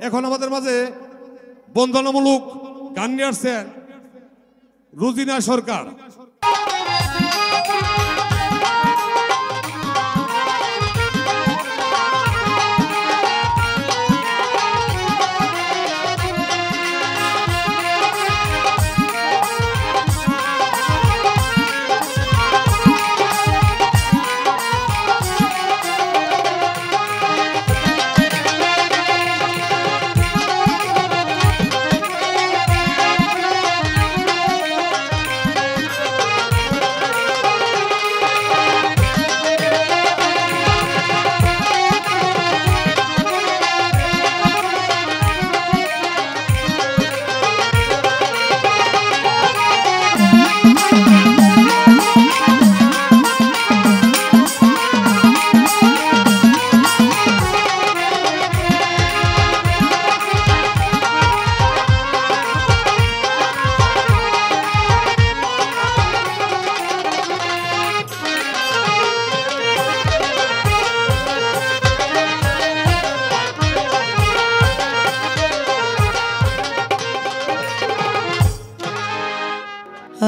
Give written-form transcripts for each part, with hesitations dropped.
এখন আমাদের মাঝে বন্দনামূলক গান নিয়ে আসছেন রুজিনা সরকার।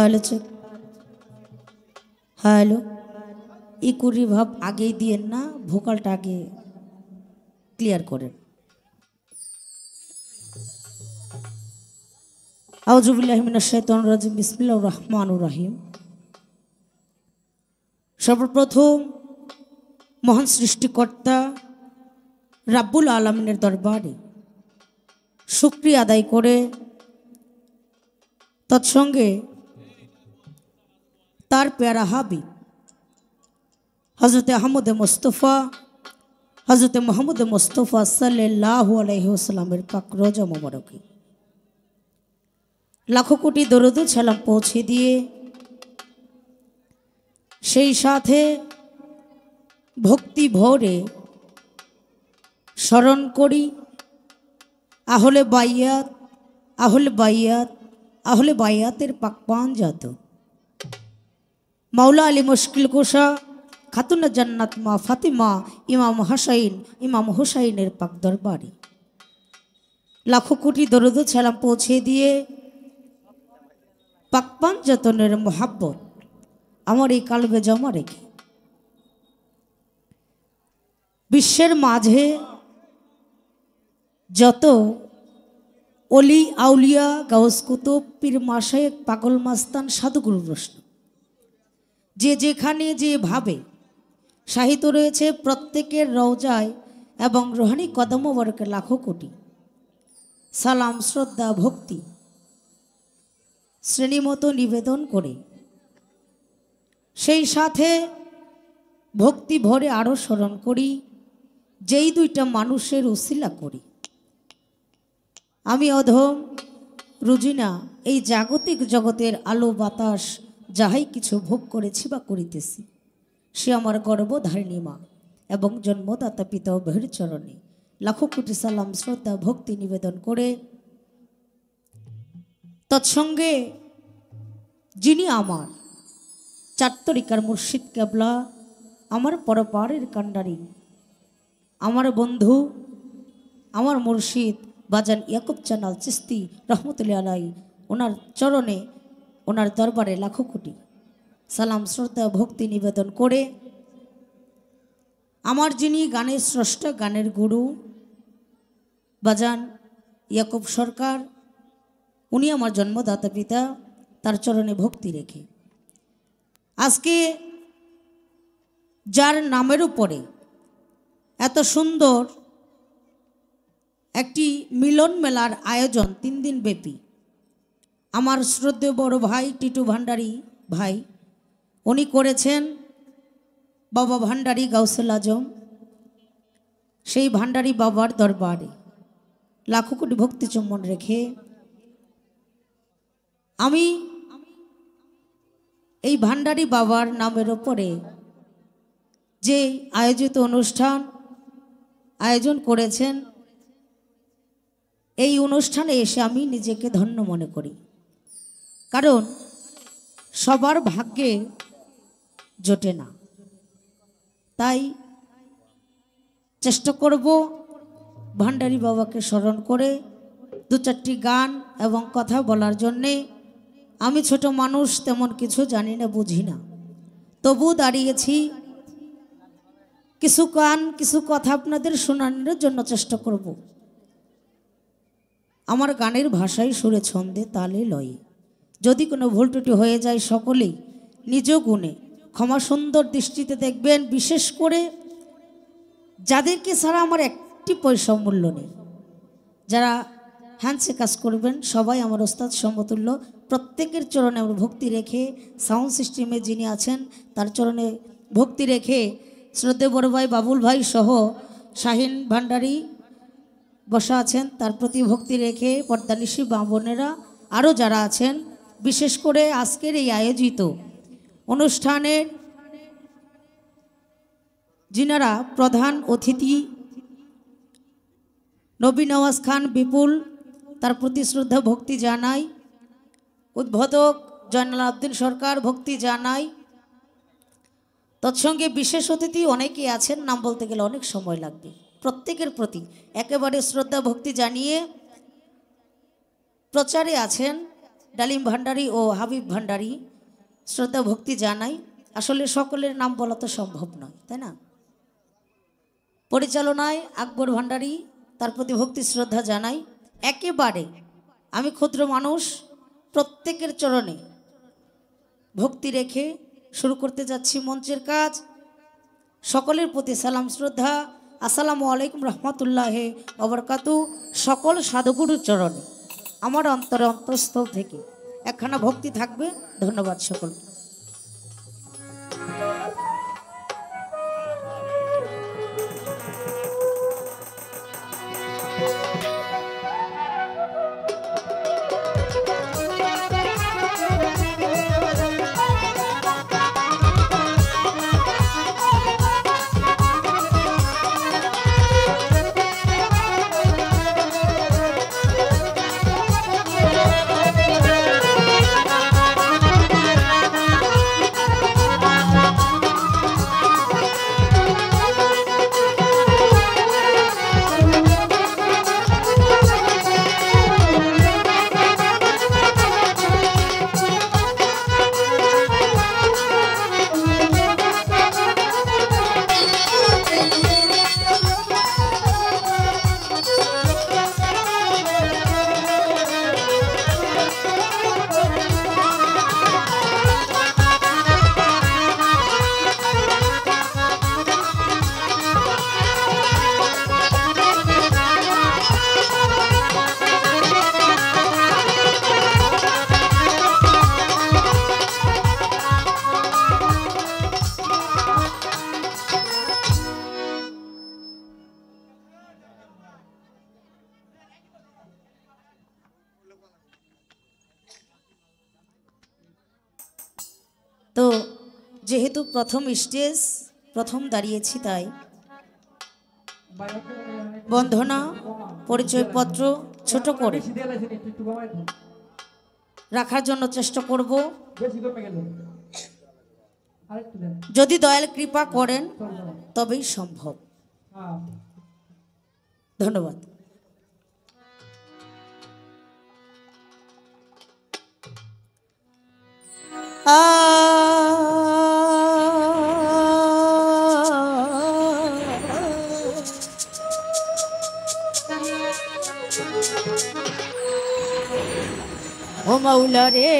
हेलो चेक हेलो इकुरी भाव आगे दिए ना भोकालटा आगे क्लियर करें आउजुबिल्लाहि मिनाश शाइतानिर राजीम बिस्मिल्लाहिर रहमानिर रहीम। सर्वप्रथम महान सृष्टिकर्ता रब्बुल आलमीनेर दरबारे शुक्रिया आदाय करे तत्संगे तार प्यारा हाबिब हजरत अहमद मुस्तफ़ा हजरत मोहम्मद मुस्तफ़ा सल्लल्लाहु अलैहि वसल्लमेर पाक रोजा मुबारके लाखों कोटी दरूद सलाम पहुँचे दिए सेई साथे भक्ति भरे स्मरण करी आहले बाइयात आहले बाइयातेर पाक पांजात मौला आली मुश्किल कुशा खातुन जन्नत मा फातिमा इमाम हुसैनेर पाक दरबारे लाखों कोटी दरूद सलाम पहुँचे दिए पाक पांजातनेर मोहब्बत आमार एई काल्बे जमा रेखे विश्वेर माझे जत अली आउलिया गाउस कुतुब पीर माशाएख पागल मास्तान साधुगुरु प्रश्न जे जेखाने जे भावे साहित्य रयेछे प्रत्येकेर रौजाय एवं रूहानी कदम मुबारके लाखों कोटी सालाम श्रद्धा भक्ति श्रेणीमतो निवेदन करे सेई साथे भक्ति भरे आरो स्मरण करी जेई दुइटा मानुषेर उसिला करी आमी अधम रुजिना এই জাগতিক জগতের আলো বাতাস যাহাই কিছু ভোগ করেছি বা করিতেছি সে আমার গর্ভধারিণী মা এবং জন্মদাতা পিতা ও ভের চরণে লাখো কোটি সালাম শ্রদ্ধা ভক্তি নিবেদন করে তৎসঙ্গে যিনি আমার চারতরিকার মুর্শিদ কেবলা আমার পরপারের কান্ডারি আমার বন্ধু আমার মুর্শিদ बाजान याकूब चानाल चिस्ती रहमतुल्लाह आलैहि ओनार चरणे ओनार दरबारे लाखों कोटी सालाम श्रद्धा भक्ति निवेदन करे आमार जिनी गानेर स्रष्टा गानेर गुरु बाजान याकूब सरकार उनी आमार जन्मदाता पिता तार चरणे भक्ति रेखे आज के जार नामेर उपरे एत सुंदर একটি মিলন মেলার আয়োজন 3 দিন ব্যাপী আমার শ্রদ্ধেয় বড় ভাই টিটু ভান্ডারী ভাই উনি করেছেন বাবা ভান্ডারী গাউসুল আজম সেই ভান্ডারী বাবার দরবারে লাখো কোটি ভক্তি চুম্বন রেখে আমি এই ভান্ডারী বাবার নামের উপরে যে আয়োজিত অনুষ্ঠান আয়োজন করেছেন এই অনুষ্ঠানে এসে আমি নিজেকে ধন্য মনে করি কারণ সবার ভাগ্যে জোটে না তাই চেষ্টা করব ভান্ডারী বাবাকে স্মরণ করে দু চারটি গান এবং কথা বলার জন্যে। আমি ছোট মানুষ, তেমন কিছু জানি না, বুঝি না, তবু দাঁড়িয়েছি। কিছু গান কিছু কথা আপনাদের শোনানোর জন্য চেষ্টা করব। আমার গানের ভাষায়, সুরে, ছন্দে, তালে, লয়ে। যদি কোনো ভুল ত্রুটি হয়ে যায় সকলেই নিজ গুণে ক্ষমা সুন্দর দৃষ্টিতে দেখবেন। বিশেষ করে যাদেরকে ছাড়া আমার একটি পয়সা মূল্য নেই, যারা হ্যান্ডসে কাজ করবেন, সবাই আমার ওস্তাদ সমতুল্য। প্রত্যেকের চরণে আমরা ভক্তি রেখে, সাউন্ড সিস্টেমে যিনি আছেন তার চরণে ভক্তি রেখে, শ্রদ্ধেয় বড় ভাই বাবুল ভাই সহ শাহিন ভান্ডারী বসা আছেন, তার প্রতি ভক্তি রেখে পর্দানিশী মা বোনেরা আরও যারা আছেন, বিশেষ করে আজকের এই আয়োজিত অনুষ্ঠানের যিনারা প্রধান অতিথি নবী নওয়াজ খান বিপুল, তার প্রতি শ্রদ্ধা ভক্তি জানাই। উদ্বোধক জয়নাল আব্দিন সরকার, ভক্তি জানাই। তৎসঙ্গে বিশেষ অতিথি অনেকেই আছেন, নাম বলতে গেলে অনেক সময় লাগবে। প্রত্যেকের প্রতি একেবারে শ্রদ্ধা ভক্তি জানিয়ে প্রচারে আছেন ডালিম ভান্ডারী ও হাবিব ভান্ডারী, শ্রদ্ধা ভক্তি জানাই। আসলে সকলের নাম বলা তো সম্ভব নয়, তাই না? পরিচালনায় আকবর ভান্ডারী, তার প্রতি ভক্তি শ্রদ্ধা জানাই। একেবারে আমি ক্ষুদ্র মানুষ, প্রত্যেকের চরণে ভক্তি রেখে শুরু করতে যাচ্ছি মঞ্চের কাজ। সকলের প্রতি সালাম শ্রদ্ধা, আসসালামু আলাইকুম রহমতুল্লাহ ওবরকাতু। সকল সাধুগুরুর চরণে আমার অন্তরে অন্তঃস্থল থেকে একখানা ভক্তি থাকবে। ধন্যবাদ সকল। তো যেহেতু প্রথম স্টেজ, প্রথম দাঁড়িয়েছি, তাই বন্ধনা পরিচয়পত্র ছোট করে রাখার জন্য চেষ্টা করব। যদি দয়াল কৃপা করেন তবেই সম্ভব। ধন্যবাদ। ও মাওলা রে,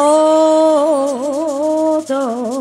ও দয়া,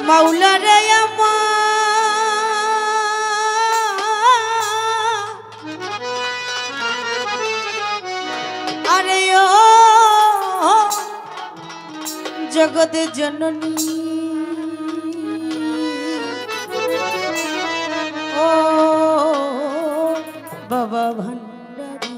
মাওলা রে আমার আরে ও জগতে জননী ও বাবা ভান্ডারী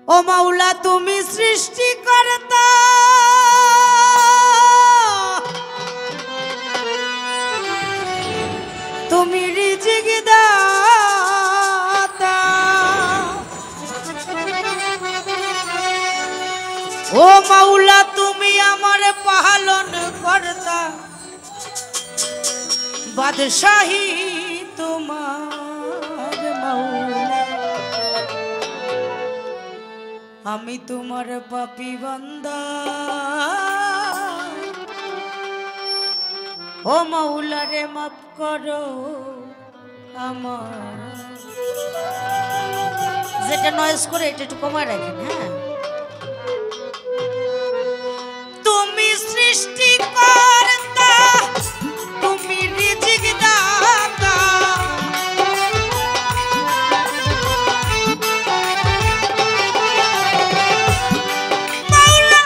ও মাওলা তুমি সৃষ্টিকর্তা তুমি রিজিক দাতা ও মাওলা তুমি আমার পালন কর্তা বাদশাহী তোমার মাওলা আমি তোমার পাপী বান্দা ও মাওলা রে মাফ করো আমার যেটা নয়েজ করে এটা একটু কমায় রাখেন হ্যাঁ তুমি সৃষ্টিকর্তা তুমি রিজিক দাতা মাওলা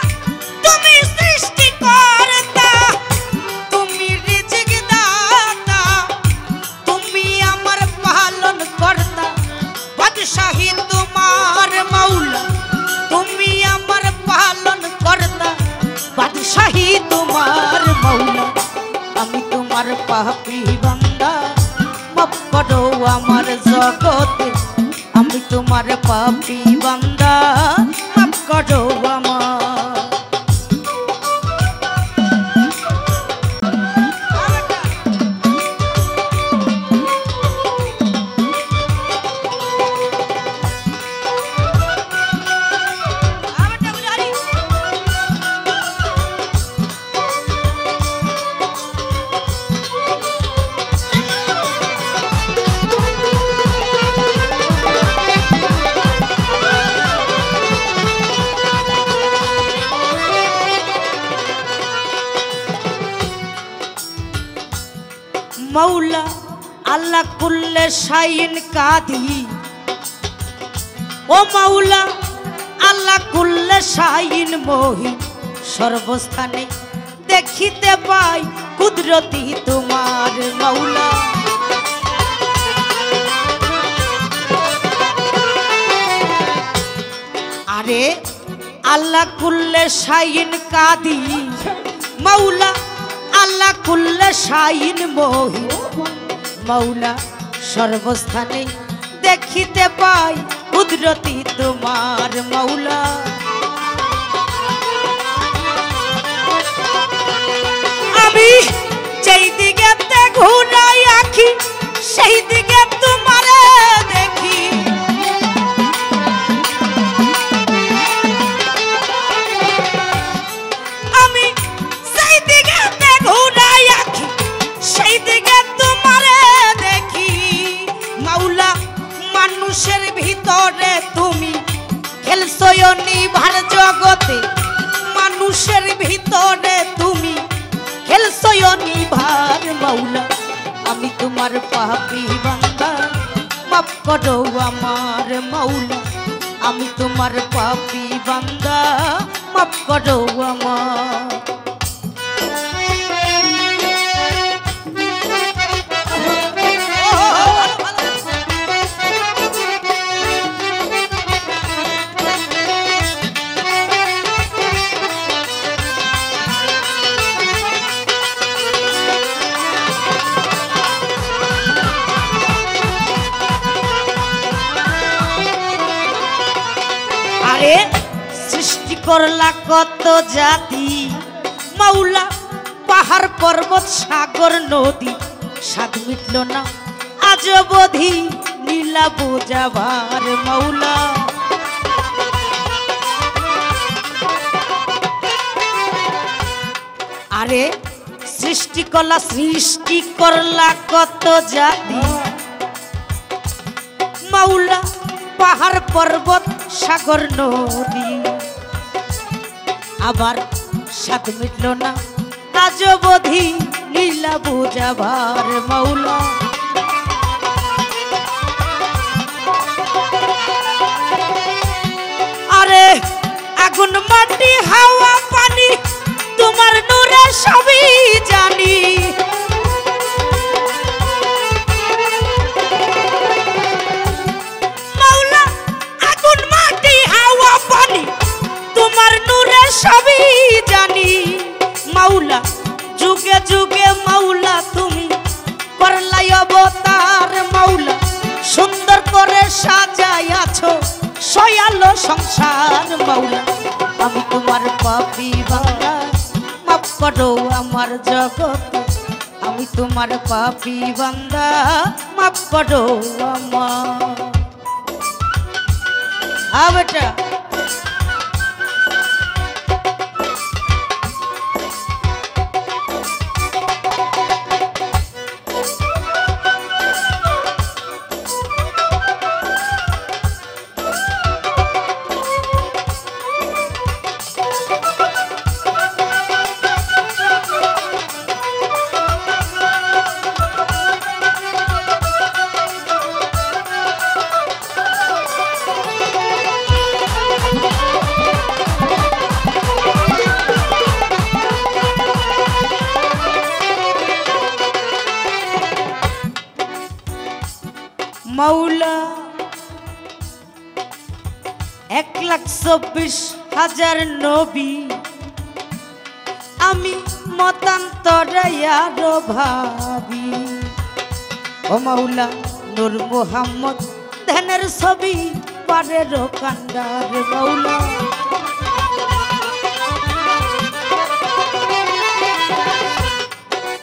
তুমি সৃষ্টিকর্তা তুমি রিজিক দাতা তুমি আমার পালন কর্তা বাদশাহী তোমার মাওলা তুমি আমার পালন কর্তা বাদশাহী তোমার মাওলা আমি তোমার পাপী বান্দা মাফ করো আমার জগতে আমি তোমার পাপী বান্দা মাফ করো আমার मौला अल्लाह कुल्ले शाइन कादी ओ मौला अल्लाह कुल्ले शाइन मोहि सर्वस्थाने देखिते पाई कुदरती तुम्हार मौला अरे अल्लाह कुल्ले शाइन कादी मौला अल्लाह कुल्ले शाइन मोहि मौला सर्वस्थाने देखिते पाई कुदरती तुम्हार मौला अभी जेई दिगे घुराई आखी सेई दिगे तुम्हारे देखी মানুষের ভিতরে তুমি খেলছো নিভার জগতে মানুষের ভিতরে তুমি খেলছো নিভার মাওলা আমি তোমার পাপী বান্দা মাফ করো আমার মাওলা আমি তোমার পাপী বান্দা মাফ করো আমার सृष्टि करला कत जाति मौला पहाड़ पर्वत सागर नदी साध मिटल ना आज बधी नीला बोझाभार मौला अरे सृष्टि करला कत जाति मौला পাহাড় পর্বত সাগর নদী আবার সাত মিটল না রাজবধি লীলা বুঝাবার মৌলা আরে আগুন মাটি হাওয়া পানি তোমার নূরে সবই জানি মাওলা আগুন মাটি হাওয়া পানি তোমার নূরে সবই জানি মাওলা যুগে যুগে মাওলা তুমি করলাই অবতার মাওলা সুন্দর করে সাজাইয়াছো সয়ালো সংসার মাওলা আমি তোমার পাপী বান্দা মাফ করো আমার জগৎ আমি তোমার পাপী বান্দা মাফ করো আমার বেটা মাওলা 1,24,000 নবী আমি মতান্তরে আরো ভাবি ও মাওলা নূর মুহাম্মদ ধ্যানের ছবি পারের কান্ডার মাওলা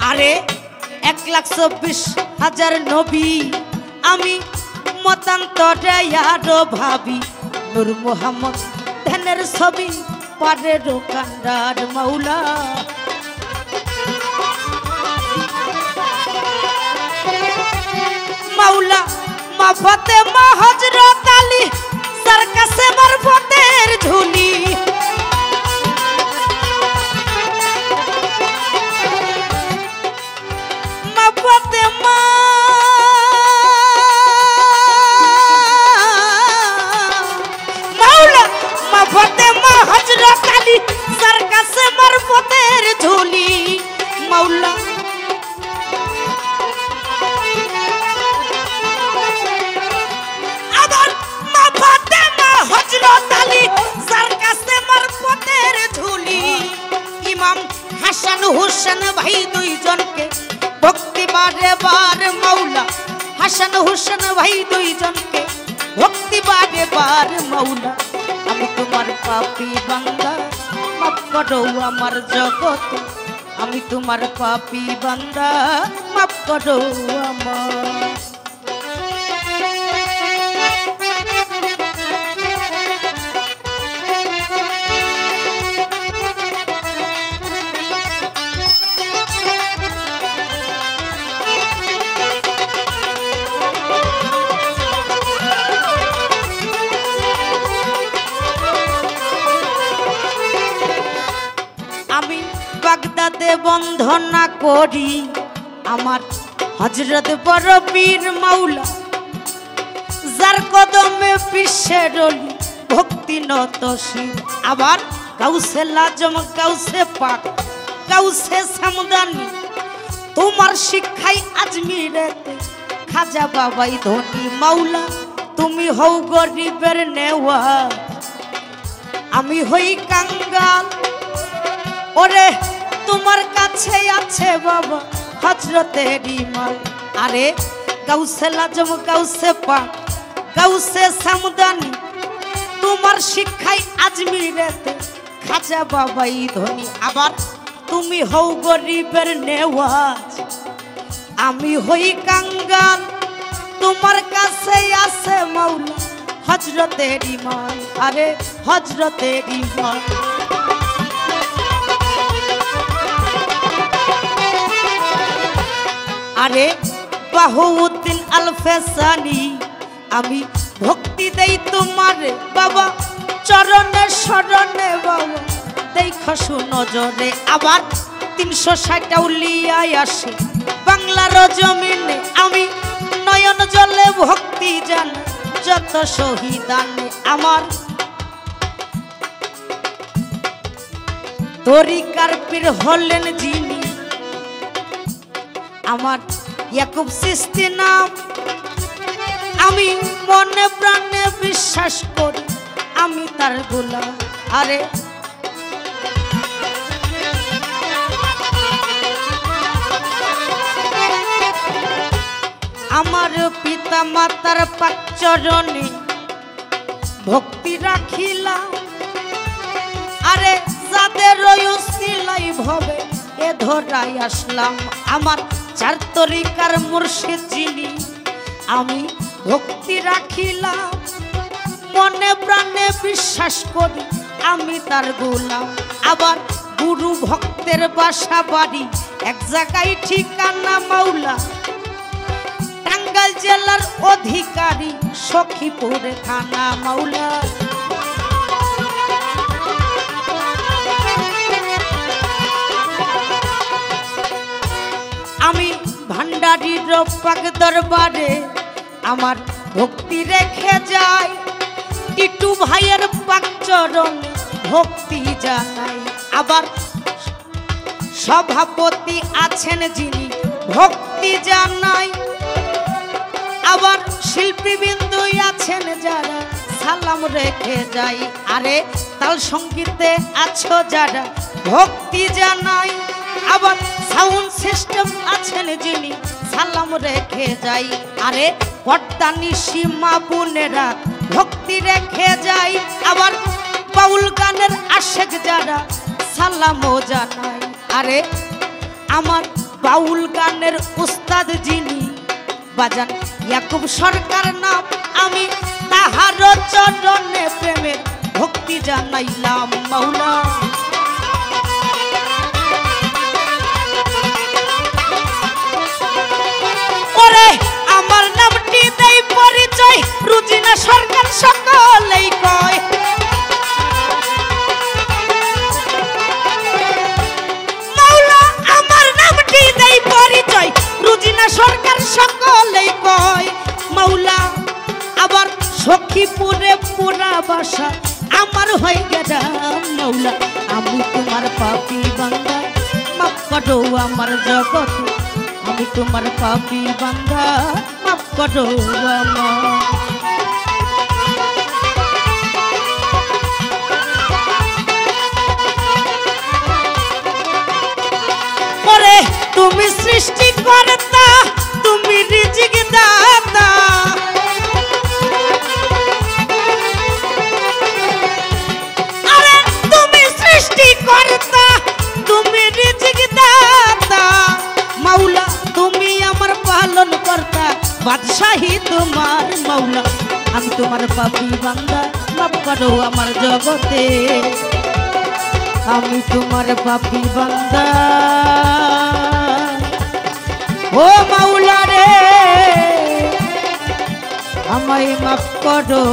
আরে 1,24,000 নবী আমি মতান্তরে আরো ভাবি নূর মুহাম্মদ ধ্যানের ছবি পারের কান্ডার মাওলা মাওলা মা ফাতেমা হযরত আলী যার কাছে মারফতের ঝুলি মা ফাতেমা ফাতেমা হযরত আলী যার কাছে মারফতের ঝুলি মাওলা আবার মা ফাতেমা হযরত আলী যার কাছে মারফতের ঝুলি ইমাম হাসান হোসেন ভাই দুইজনকে ভক্তি বারে বার মাওলা হাসান হোসেন ভাই দুইজনকে ভক্তি বারে বার মাওলা আমি তোমার পাপী বান্দা মাফ করো আমার জগৎ আমি তোমার পাপী বান্দা মাফ করো আমার বাগদাদে বন্ধনা করি আমার হযরত বড় পীর মাওলা যার কদমে বিশ্বের অলি ভক্তি নত শির আবার গাউসে লাজম গাউসে পাক গাউসে সামদানি তোমার শিক্ষাই আজমিরেতে খাজা বাবাই ধনী মাওলা তুমি হও গরিবের নেওয়া আমি হই কাঙ্গাল ওরে তোমার কাছে আছে বাবা হযরতের ইমাল আরে গাউসে লাজম গাউসে পাক গাউসে সামদানি তোমার শিক্ষাই আজমিরেতে খাজা বাবাই ধনী আবার তুমি হও গরিবের নেওয়াজ আমি হই কাঙ্গাল তোমার কাছে আছে মাওলা হযরতের ইমাল আরে হযরতের ইমাল আরে বাহুউদ্দিন আল ফেসানি আমি ভক্তি দেই তোমার বাবা চরণে শরণে বাবা দেখো সুনজরে। আবার 360 আউলিয়ায় আসে বাংলার জমিনে, আমি নয়ন জলে ভক্তি জান যত শহীদানে। আমার তরিকার পীর হলেন যিনি, আমার ইয়াকুব চিশতি নাম। আমি মনে প্রাণে বিশ্বাস করি আমি তার গোলাম। আরে আমার পিতা মাতার পাক চরণে ভক্তি রাখিলাম। আরে যাদের রয়ুসিলাই ভবে এ ধরাই আসলাম। আমার 4 তরিকার মুর্শিদ যিনি, আমি ভক্তি রাখিলাম। মনে প্রাণে বিশ্বাস করি আমি তার গোলাম। আবার গুরু ভক্তের বাসা বাড়ি এক জায়গায় ঠিকানা মাওলা, টাঙ্গাইল জেলার অধিকারী সখীপুরে থানা মাওলা। আমি ভান্ডারীর পাক দরবারে আমার ভক্তি রেখে যাই। টিটু ভাইয়ের পাক চরণে ভক্তি জানাই। আবার সভাপতি আছেন যিনি ভক্তি জানাই। আবার শিল্পীবৃন্দু আছেন যারা সালাম রেখে যাই। আরে তাল সঙ্গীতে আছো যারা ভক্তি জানাই। আবার সাউন্ড সিস্টেম আছেন যিনি সালাম রেখে যাই। আরে পর্দানি সীমা বোনেরা ভক্তি রেখে যাই। আবার বাউল গানের আশেক যারা সালামও জানাই। আরে আমার বাউল গানের উস্তাদ যিনি বাজান ইয়াকুব সরকার নাম, আমি তাহার চরণে প্রেমের ভক্তি জানাইলাম মাওলা। ওরে আমার নামটি দেই পরিচয় রুজিনা সরকার সকলেই কয়। মাওলা আমার নামটি দেই পরিচয় রুজিনা সরকার সকলেই কয় মাওলা। আবার সখীপুরে পুরা বাসা আমার হয়ে গেলাম মাওলা। আমি তোমার পাপী বান্দা মাফ করো আমার জগতে, আমি তোমার পাপী বান্দা মাফ করো আমার। ওরে তুমি সৃষ্টি কর্তা, তুমি রিজিক দাতা। আরে তুমি সৃষ্টি কর্তা, তুমি রিজিক দাতা মাওলা। তুমি আমার পালন কর্তা, বাদশাহী তোমার মাওলা। আমি তোমার পাপী বান্দা মাফ করো আমার জগতে, আমি তোমার পাপী বান্দা ও মাওলা রে, আমায় মাফ করো।